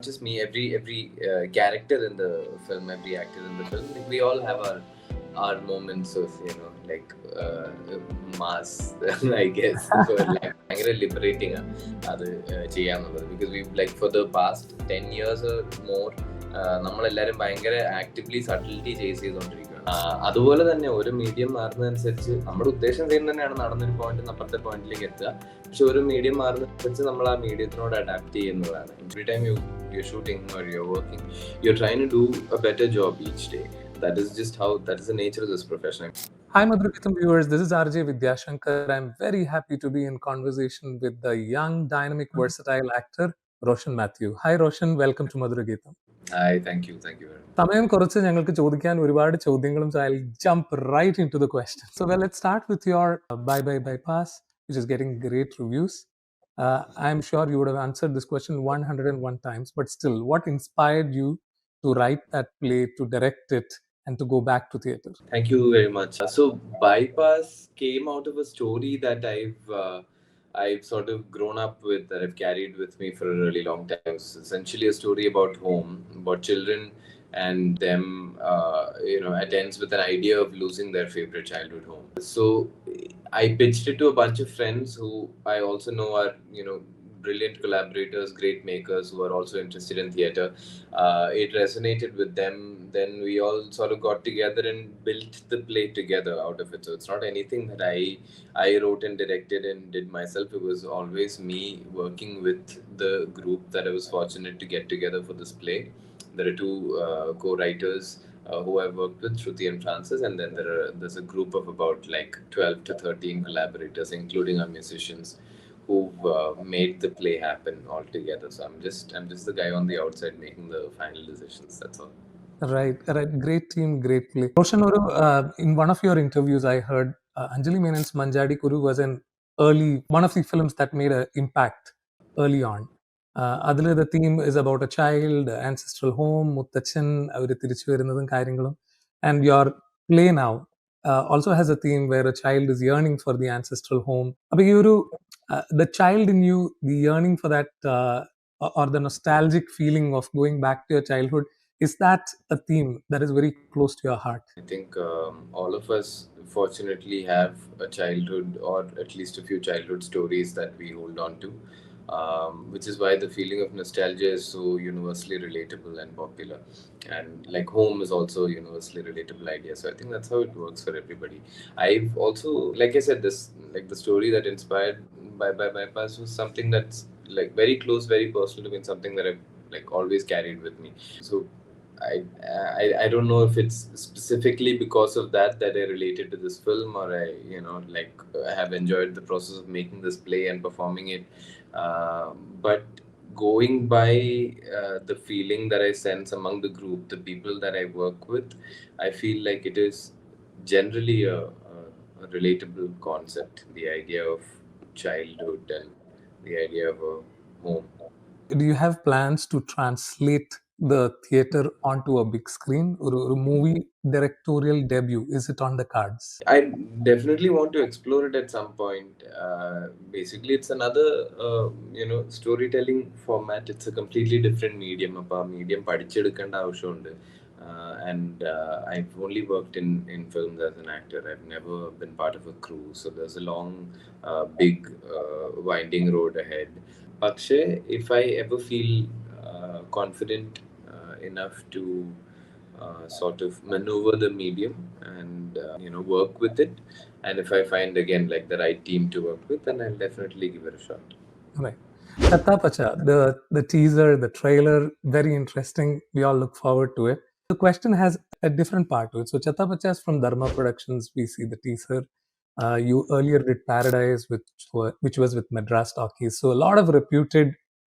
just me, every character in the film, every actor in the film, like, we all have our moments of like mass. I guess for like ഭയങ്കര liberating അത് ചെയ്യാന്നുള്ളത്, because we like for the past 10 years or more നമ്മളെല്ലാരും ഭയങ്കര actively subtlety chase ചെയ്തുകൊണ്ടിരിക്കുകയാണ്. അതുപോലെ തന്നെ ഒരു medium മാറുന്നതനുസരിച്ച് നമ്മുടെ ഉദ്ദേശം സെയിം തന്നെയാണ്, നടന്നൊരു പോയിന്റ് അപ്പുറത്തെ പോയിന്റിലേക്ക് എത്തുക. പക്ഷെ ഒരു മീഡിയം മാറുന്നതനുസരിച്ച് നമ്മൾ ആ മീഡിയത്തിനോട് അഡാപ്റ്റ് ചെയ്യുന്നതാണ്. Every time you're shooting or you're working, you're trying to do a better job each day. That is the nature of this profession. Hi Madhurageetham viewers, this is RJ Vidhyashankar. I'm very happy to be in conversation with the young, dynamic, versatile actor Roshan Mathew. Hi Roshan, welcome to Madhurageetham. Hi, thank you very much. സമയം കുറച്ച് ഞങ്ങൾക്ക് ചോദിക്കാൻ ഒരുപാട് ചോദ്യങ്ങളും, so I'll jump right into the question. So let's start with your Bye Bye Bypass, which is getting great reviews. I'm sure you would have answered this question 101 times, but still, what inspired you to write that play, to direct it, and to go back to theatre? Thank you very much. So Bypass came out of a story that I've sort of grown up with, that I've carried with me for a really long time. It's essentially a story about home, about children and them, it ends with an idea of losing their favorite childhood home. So I pitched it to a bunch of friends who I also know are, brilliant collaborators, great makers who are also interested in theatre. It resonated with them. Then we all sort of got together and built the play together out of it. So it's not anything that I wrote and directed and did myself. It was always me working with the group that I was fortunate to get together for this play. There are two co-writers who I've worked with, Shruti and Francis, and then there's a group of about like 12 to 13 collaborators, including our musicians, who've made the play happen all together. So I'm just the guy on the outside making the final decisions. That's all. Right. Great team, great play. Roshan, in one of your interviews, I heard Anjali Menon's Manjadi Kuru was one of the films that made an impact early on. Adile, the theme is about a child, ancestral home, Muttachan, avര് തിരിച്ചു വരുന്നതും കാര്യങ്ങളും. And your play now also has a theme where a child is yearning for the ancestral home. അപ്പോൾ ഈ ഒരു the child in you, the yearning for that or the nostalgic feeling of going back to your childhood, is that a theme that is very close to your heart? I think all of us fortunately have a childhood, or at least a few childhood stories that we hold on to, which is why the feeling of nostalgia is so universally relatable and popular. And like home is also a universally relatable idea. So I think that's how it works for everybody. I've also, like I said, this like the story that inspired by Bypass was something that's like very close, very personal to me, and something that I've like always carried with me. So I don't know if it's specifically because of that I related to this film, or I have enjoyed the process of making this play and performing it. But going by the feeling that I sense among the group, the people that I work with, I feel like it is generally a relatable concept, the idea of childhood and the idea of a home. Do you have plans to translate the theatre onto a big screen, or a movie directorial debut? Is it on the cards? I definitely want to explore it at some point. Basically, it's another storytelling format. It's a completely different medium. Medium പഠിച്ചെടുക്കേണ്ട ആവശ്യമുണ്ട്. And I've only worked in films as an actor. I've never been part of a crew, so there's a long, big, winding road ahead. പക്ഷേ, if I ever feel confident enough to sort of maneuver the medium and work with it, and if I find again like the right team to work with, then I'll definitely give it a shot. Right. Chatha Pacha, the teaser, the trailer, very interesting. We all look forward to it. The question has a different part to it. So Chatha Pacha is from Dharma Productions. We see the teaser. You earlier did Paradise, which was with Madras Talkies. So a lot of reputed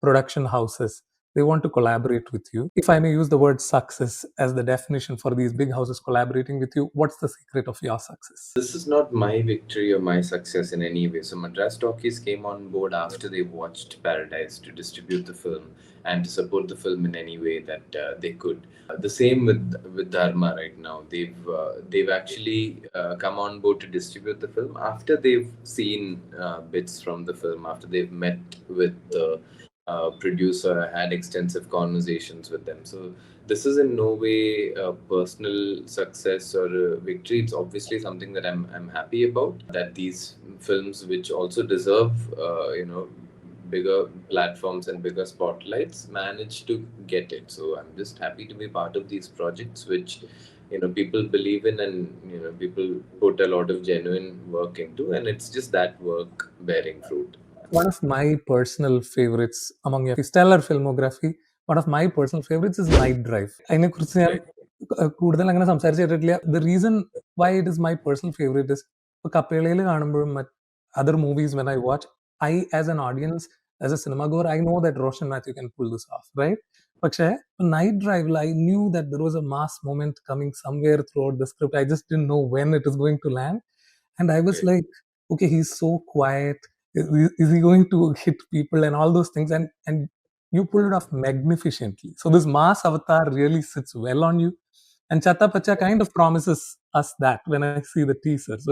production houses, they want to collaborate with you. If I may use the word success as the definition for these big houses collaborating with you, what's the secret of your success? This is not my victory or my success in any way. So Madras Talkies came on board after they watched Paradise to distribute the film and to support the film in any way that they could. The same with Dharma right now. They've actually come on board to distribute the film after they've seen bits from the film, after they've met with the producer, had extensive conversations with them. So this is in no way a personal success or a victory. It's obviously something that I'm happy about. That these films, which also deserve bigger platforms and bigger spotlights, manage to get it. So I'm just happy to be part of these projects, which people believe in, and people put a lot of genuine work into, and it's just that work bearing fruit. One of my personal favorites among your stellar filmography, one of my personal favorites is Night Drive. അതിനെക്കുറിച്ച് ഞാൻ കൂടുതൽ അങ്ങനെ സംസാരിച്ചിട്ടില്ല. The reason why it is my personal favorite is ഇപ്പോൾ കപ്പേളയിൽ കാണുമ്പോഴും other movies when I watch, I as an audience, as a cinema goer, I know that Roshan Mathew can pull this off, right? പക്ഷേ Night Drive, I knew that there was a mass moment coming somewhere throughout the script. I just didn't know when it is going to land. And I was like, okay, he's so quiet. Is he going to hit people and all those things? And you pulled it off magnificently. So this mass avatar really sits well on you. And Chatha Pacha kind of promises us that when I see the teaser. So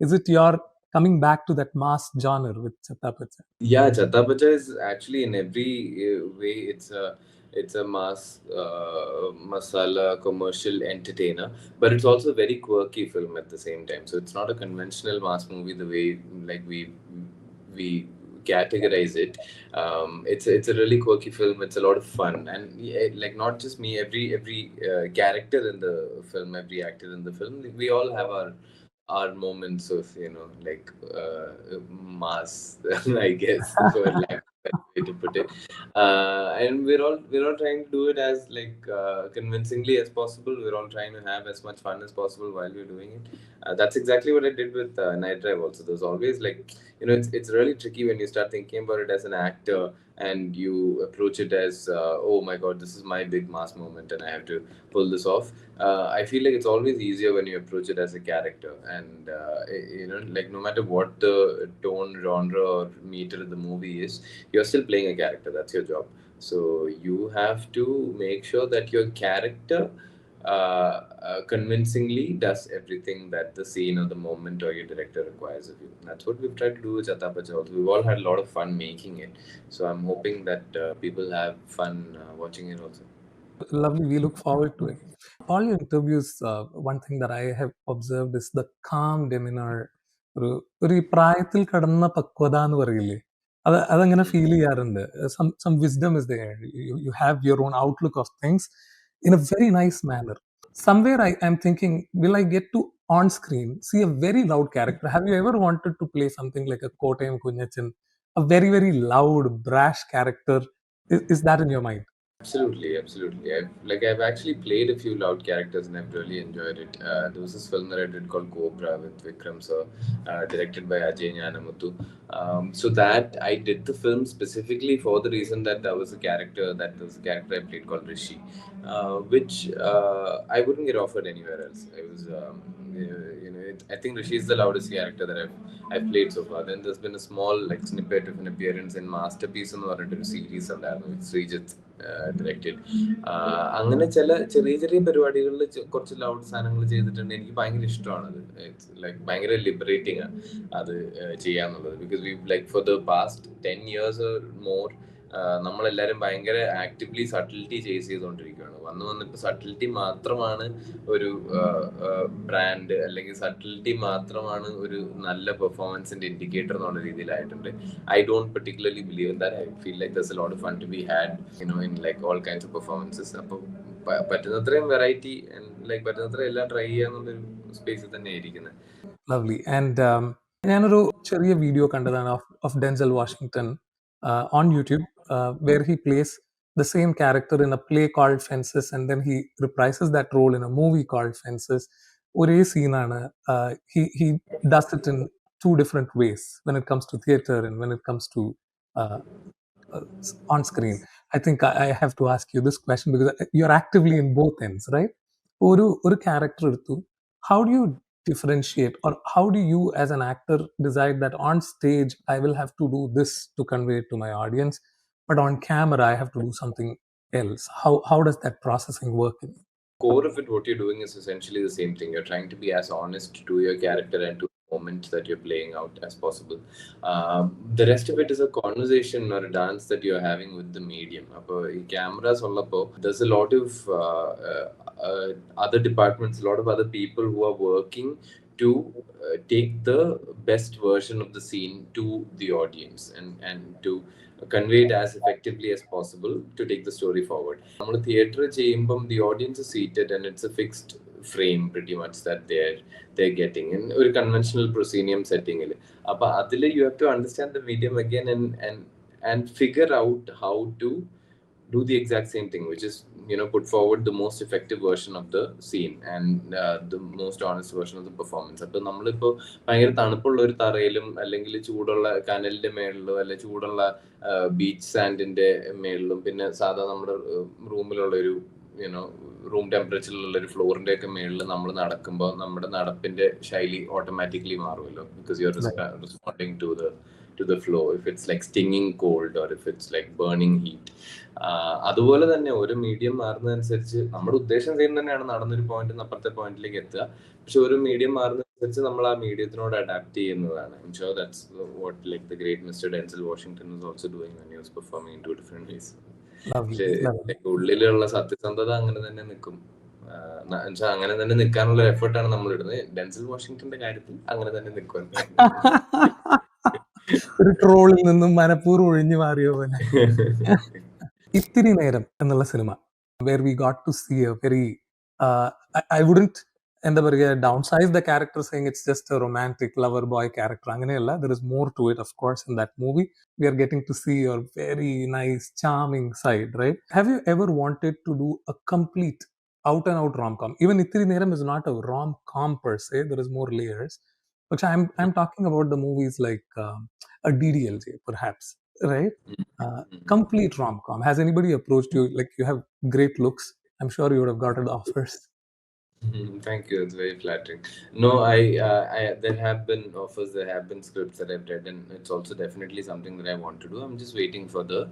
is it your coming back to that mass genre with Chatha Pacha? Yeah, Chatha Pacha is actually in every way it's a mass masala commercial entertainer, but it's also a very quirky film at the same time. So it's not a conventional mass movie the way like we categorize it. It's a really quirky film. It's a lot of fun, and yeah, like not just me. Every character in the film, every actor in the film, we all have our moments of like mass, I guess, for lack of a better way to put it. And we're all trying to do it as like convincingly as possible. We're all trying to have as much fun as possible while we're doing it. That's exactly what I did with Night Drive. Also, there's always like it's really tricky when you start thinking about it as an actor and you approach it as oh my god, this is my big mass moment and I have to pull this off. I feel like it's always easier when you approach it as a character, and like no matter what the tone, genre, or meter of the movie is, you're still playing a character. That's your job. So you have to make sure that your character convincingly does everything that the scene or the moment or your director requires of you. That's what we've tried to do with Chatha Pacha. Also, we've all had a lot of fun making it. So I'm hoping that people have fun watching it also. Lovely. We look forward to it. All your interviews, one thing that I have observed is the calm demeanor. ഒരു ഈ പ്രായത്തിൽ കടന്ന പക്വത എന്ന് പറയില്ലേ, അതങ്ങനെ feel ചെയ്യാറുണ്ട്. Some wisdom is there. You have your own outlook of things in a very nice manner. Somewhere I am thinking, will I get to on screen see a very loud character? Have you ever wanted to play something like a Kottayam Kunyachan, a very very loud brash character? Is that in your mind? Absolutely, absolutely. I've actually played a few loud characters and I've really enjoyed it. There was this film that I did called Cobra with Vikram sir, directed by RJ Vidhyashankar. So that I did the film specifically for the reason that there was a character I played called Rishi, which I wouldn't get offered anywhere else. I was I think Rishi is the loudest character that I've played so far. Then there's been a small like snippet of an appearance in Masterpiece എന്ന് പറഞ്ഞിട്ടൊരു series ഉണ്ടായിരുന്നു Sreejith directed. അങ്ങനെ ചില ചെറിയ ചെറിയ പരിപാടികളിൽ കുറച്ച് loud സാധനങ്ങൾ ചെയ്തിട്ടുണ്ട്. എനിക്ക് ഭയങ്കര ഇഷ്ടമാണത്. ഇറ്റ്സ് ലൈക്ക് ഭയങ്കര ലിബറേറ്റിംഗ് ആണ് അത് ചെയ്യാന്നുള്ളത്. Because we like for the past 10 years or more നമ്മളെല്ലാവരും ഭയങ്കര ആക്റ്റീവ്ലി സട്ടിലിറ്റി ചേസ് ചെയ്തുകൊണ്ടിരിക്കുകയാണ്. വന്നിപ്പോൾ സട്ടിലിറ്റി മാത്രമാണ് ഒരു ബ്രാൻഡ്, അല്ലെങ്കിൽ സട്ടിലിറ്റി മാത്രമാണ് ഒരു നല്ല പെർഫോമൻസിന്റെ ഇൻഡിക്കേറ്റർ എന്നുള്ള രീതിയിലായിട്ടുണ്ട്. I don't particularly believe in that. I feel like there's a lot of fun to be had, in like all kinds of performances. അപ്പോൾ പറ്റുന്നത്രയും വെറൈറ്റി ലൈക്ക് പറ്റുന്നത്ര എല്ലാം ട്രൈ ചെയ്യാന്നുള്ളൊരു സ്പേസിൽ തന്നെ ഇരിക്കുന്നത്. Lovely. And ഞാനൊരു ചെറിയ വീഡിയോ കണ്ടതാണ് of Denzel Washington on YouTube, where he plays the same character in a play called Fences, and then he reprises that role in a movie called Fences. ഒരേ സീനാണ്. He does it in two different ways when it comes to theater and when it comes to uh, uh, on screen. I think I have to ask you this question because you're actively in both ends, right? ഒരു character എടുത്തു, how do you differentiate, or how do you as an actor decide that on stage I will have to do this to convey it to my audience, but on camera I have to do something else? How does that processing work? Core of it, what you're doing is essentially the same thing. You're trying to be as honest to your character and to moment that you're playing out as possible. The rest of it is a conversation or a dance that you're having with the medium. Cameras, there's a lot of other departments, a lot of other people who are working to take the best version of the scene to the audience and to convey it as effectively as possible to take the story forward. Theatre, the audience is seated and it's a fixed frame pretty much that they're getting in a conventional proscenium setting. You have to understand the medium again and figure out how to do the exact same thing, which is put forward the most effective version of the scene and the most honest version of the performance. അപ്പോൾ നമ്മളിപ്പോൾ ഭയങ്കര തണുപ്പുള്ള ഒരു തറയിലും അല്ലെങ്കിൽ ചൂടുള്ള കനലിന്റെ മേളിലോ അല്ലെ ചൂടുള്ള beach സാൻഡിന്റെ മേളിലും പിന്നെ സാധാ നമ്മുടെ റൂമിലുള്ള ഒരു റൂം ടെമ്പറേച്ചറിലുള്ള ഒരു ഫ്ലോറിന്റെ ഒക്കെ മേളിൽ നമ്മൾ നടക്കുമ്പോൾ നമ്മുടെ നടപ്പിന്റെ ശൈലി ഓട്ടോമാറ്റിക്കലി മാറുമല്ലോ, because you are responding to the flow, if it's like stinging cold or if it's like burning heat. അതുപോലെ തന്നെ ഒരു മീഡിയം മാറുന്നതനുസരിച്ച് നമ്മുടെ ഉദ്ദേശം സെയിം തന്നെയാണ്, നടന്നൊരു പോയിന്റ് നിന്ന് അപ്പുറത്തെ പോയിന്റിലേക്ക് എത്തുക. പക്ഷെ ഒരു മീഡിയം മാറുന്നതനുസരിച്ച് നമ്മൾ ആ മീഡിയത്തിനോട് അഡാപ്റ്റ് ചെയ്യുന്നതാണ്. I'm sure that's what like the great Mr. Denzel Washington was also doing when he was performing in 2 different ways. പക്ഷെ ഉള്ളിലുള്ള സത്യസന്ധത അങ്ങനെ തന്നെ നിൽക്കും. അങ്ങനെ തന്നെ നിൽക്കാനുള്ള എഫേർട്ടാണ് നമ്മൾ ഇടുന്നത്. ഡെൻസൽ വാഷിംഗ്ടന്റെ കാര്യത്തിൽ അങ്ങനെ തന്നെ നിൽക്കും. ഒരു ട്രോളിൽ നിന്നും മനഃപൂർവ്വം ഒഴിഞ്ഞു മാറിയ പോലെ. ഇത്തിരി നേരം എന്നുള്ള cinema, where we got to see a very I wouldn't എന്താ പറയുക downsize the character saying it's just a romantic lover boy character. അങ്ങനെയല്ല, there is more to it of course in that movie. We are getting to see your very nice charming side, right? Have you ever wanted to do a complete out and out rom-com? Even ഇത്തിരി നേരം is not a rom-com per se, there is more layers. But I'm talking about the movies like a DDLJ perhaps, right? Complete rom-com. Has anybody approached you? Like, you have great looks, I'm sure you would have gotten offers. Thank you. It's very flattering. No, there have been offers, there have been scripts that I've read, and it's also definitely something that I want to do. I'm just waiting for the,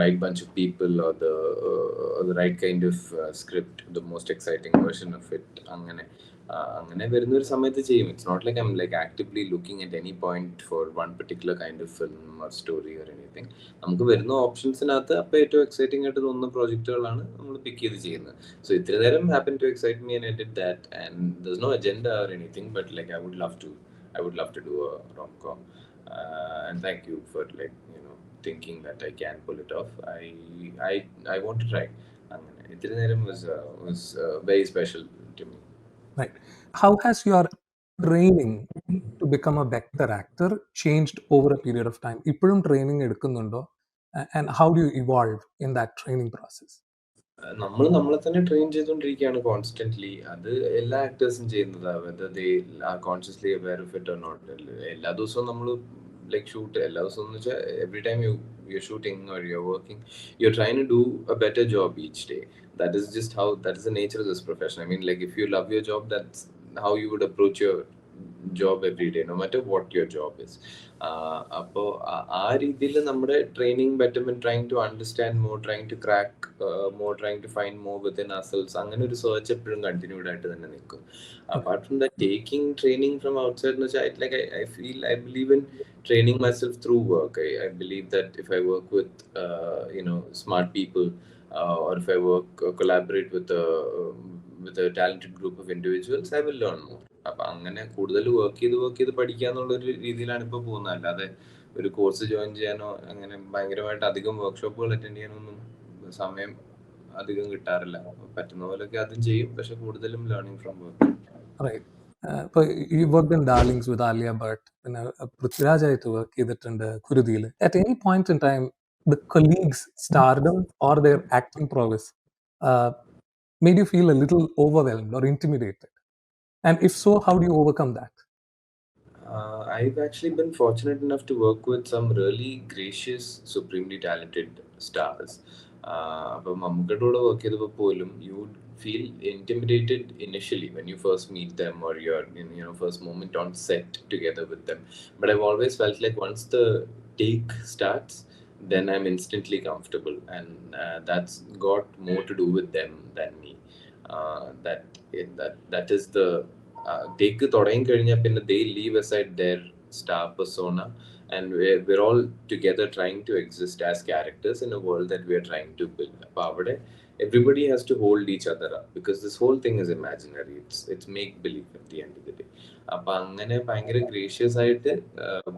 right bunch of people or the right kind of script, the most exciting version of it. അങ്ങനെ വരുന്നൊരു സമയത്ത് ചെയ്യും. It's not like I'm like actively looking at any point for one particular kind of film or story or anything. നമുക്ക് വരുന്ന ഓപ്ഷൻസിനകത്ത് അപ്പോൾ ഏറ്റവും exciting ആയിട്ട് തോന്നുന്ന പ്രോജക്റ്റുകളാണ് നമ്മൾ പിക്ക് ചെയ്ത് ചെയ്യുന്നത്. So ഇത്ര നേരം happened to excite me and I did that, and there's no agenda or anything, but like I would love to do a rom-com, and thank you for like thinking that I can pull it off. I want to try. ഇത്ര നേരം was very special to me. Right. How has your training to become a better actor changed over a period of time? ഇപ്പോഴും training എടുക്കുന്നുണ്ടോ? And how do you evolve in that training process? നമ്മൾ നമ്മളെ തന്നെ train ചെയ്തുകൊണ്ടിരിക്കുകയാണ് constantly. അത് എല്ലാ ആക്ടേഴ്സും ചെയ്യുന്നതാണ്, whether they are consciously aware of it or not. എല്ലാ ദിവസവും നമ്മൾ ലൈക്ക് ഷൂട്ട്, എല്ലാ ദിവസവും എന്ന് വെച്ചാൽ every time you're shooting or you're working, you're trying to do a better job each day. That is just how, that is the nature of this profession. I mean, like if you love your job, that's how you would approach your job every day, no matter what your job is. അപ്പോൾ ആ രീതിയിൽ നമ്മുടെ training betterment, trying to understand more, trying to crack more, trying to find more within ourselves, അങ്ങനെ ഒരു search എപ്പോഴും continued ആയിട്ട് തന്നെ നിൽക്കും. Apart from that, taking training from outside എന്ന് വെച്ചാൽ like I believe in training myself through work. I believe that if I work with smart people, or if I collaborate with a talented group of individuals, I will learn more. അപ്പം അങ്ങനെ കൂടുതൽ work ചെയ്ത് പഠിക്കുക എന്നുള്ളൊരു രീതിയിലാണ് ഇപ്പോൾ പോകുന്നത്. അല്ലാതെ ഒരു കോഴ്സ് ജോയിൻ ചെയ്യാനോ അങ്ങനെ ഭയങ്കരമായിട്ട് അധികം വർക്ക്ഷോപ്പുകൾ അറ്റൻഡ് ചെയ്യാനൊന്നും സമയം അധികം കിട്ടാറില്ല. പറ്റുന്ന പോലെയൊക്കെ അതും ചെയ്യും, പക്ഷെ കൂടുതലും learning from work. Right. You worked in Darlings with Alia Bhatt, പിന്നെ പൃഥ്വിരാജായിട്ട് വർക്ക് ചെയ്തിട്ടുണ്ട് കുരുതിയിൽ. At any point in time, the colleagues' stardom or their acting prowess made you feel a little overwhelmed or intimidated? And if so, how do you overcome that? I've actually been fortunate enough to work with some really gracious, supremely talented stars. അപ്പം മമ്മൂക്കയുടെ കൂടെ work ചെയ്തപ്പോൾ പോലും you would feel intimidated initially when you first meet them or your first moment on set together with them. But I've always felt like once the take starts, then I'm instantly comfortable, and that's got more to do with them than me. That is the take they leave aside their star persona, and we're all together trying to exist as characters in a world that we're trying to build. Everybody has to hold each other up because this whole thing is imaginary. It's make believe at the end of the day. അപ്പൊ അങ്ങനെ ഭയങ്കര gracious ആയിട്ട്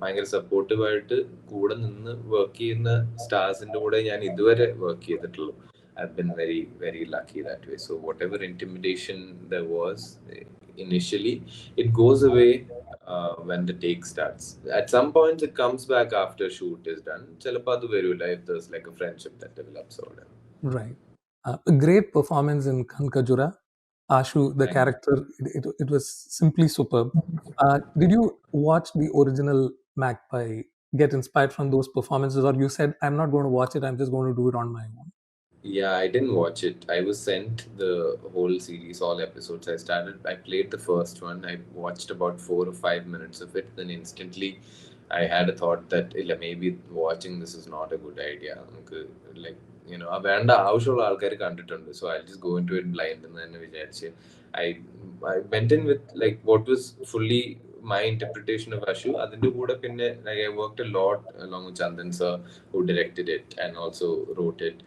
ഭയങ്കര supportive ആയിട്ട് കൂടെ നിന്ന് work ചെയ്യുന്ന സ്റ്റാർസിന്റെ കൂടെ ഞാൻ ഇതുവരെ വർക്ക് ചെയ്തിട്ടുള്ളൂ. I've been very, very lucky that way. So whatever intimidation there was initially, it goes away when the take starts. At some point, it comes back after shoot is done. Chalapadu Verula, if there's like a friendship that develops or whatever. Right. A great performance in Kankajura. Ashu, the character, it was simply superb. Did you watch the original Magpie, get inspired from those performances, or you said, I'm not going to watch it, I'm just going to do it on my own? Yeah, I didn't watch it. I was sent the whole series, all episodes. I played the first one. I watched about 4 or 5 minutes of it. Then instantly, I had a thought that maybe watching this is not a good idea. Like, വേണ്ട ആവശ്യമുള്ള ആൾക്കാർ കണ്ടിട്ടുണ്ട്. So I'll just go into it blind എന്ന് തന്നെ വിചാരിച്ച് I went in with like what was fully my interpretation of Ashu. അതിന്റെ കൂടെ പിന്നെ like I worked a lot along with Chandan sir, who directed it and also wrote it,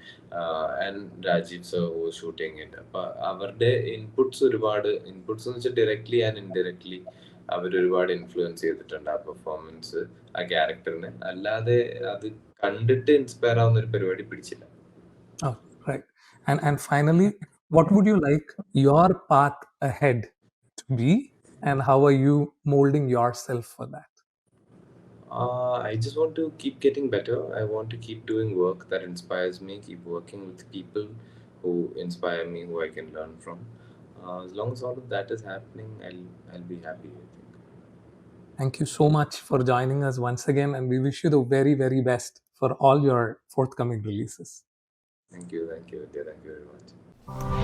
and Rajiv sir, who was shooting it. അപ്പൊ അവരുടെ inputs എന്ന് വെച്ചാൽ directly and indirectly അവർ ഒരുപാട് influence ചെയ്തിട്ടുണ്ട് ആ പെർഫോമൻസ്, ആ ക്യാരക്ടറിനെ. അല്ലാതെ അത് കണ്ടിട്ട് ഇൻസ്പയർ ആവുന്ന ഒരു പരിപാടി പിടിച്ചില്ല. Oh, right. And finally, what would you like your path ahead to be, and how are you molding yourself for that? I just want to keep getting better. I want to keep doing work that inspires me, keep working with people who inspire me, who I can learn from. As long as all of that is happening, I'll be happy, I think. Thank you so much for joining us once again, and we wish you the very, very best for all your forthcoming releases. Thank you, Vidya. Thank you very much.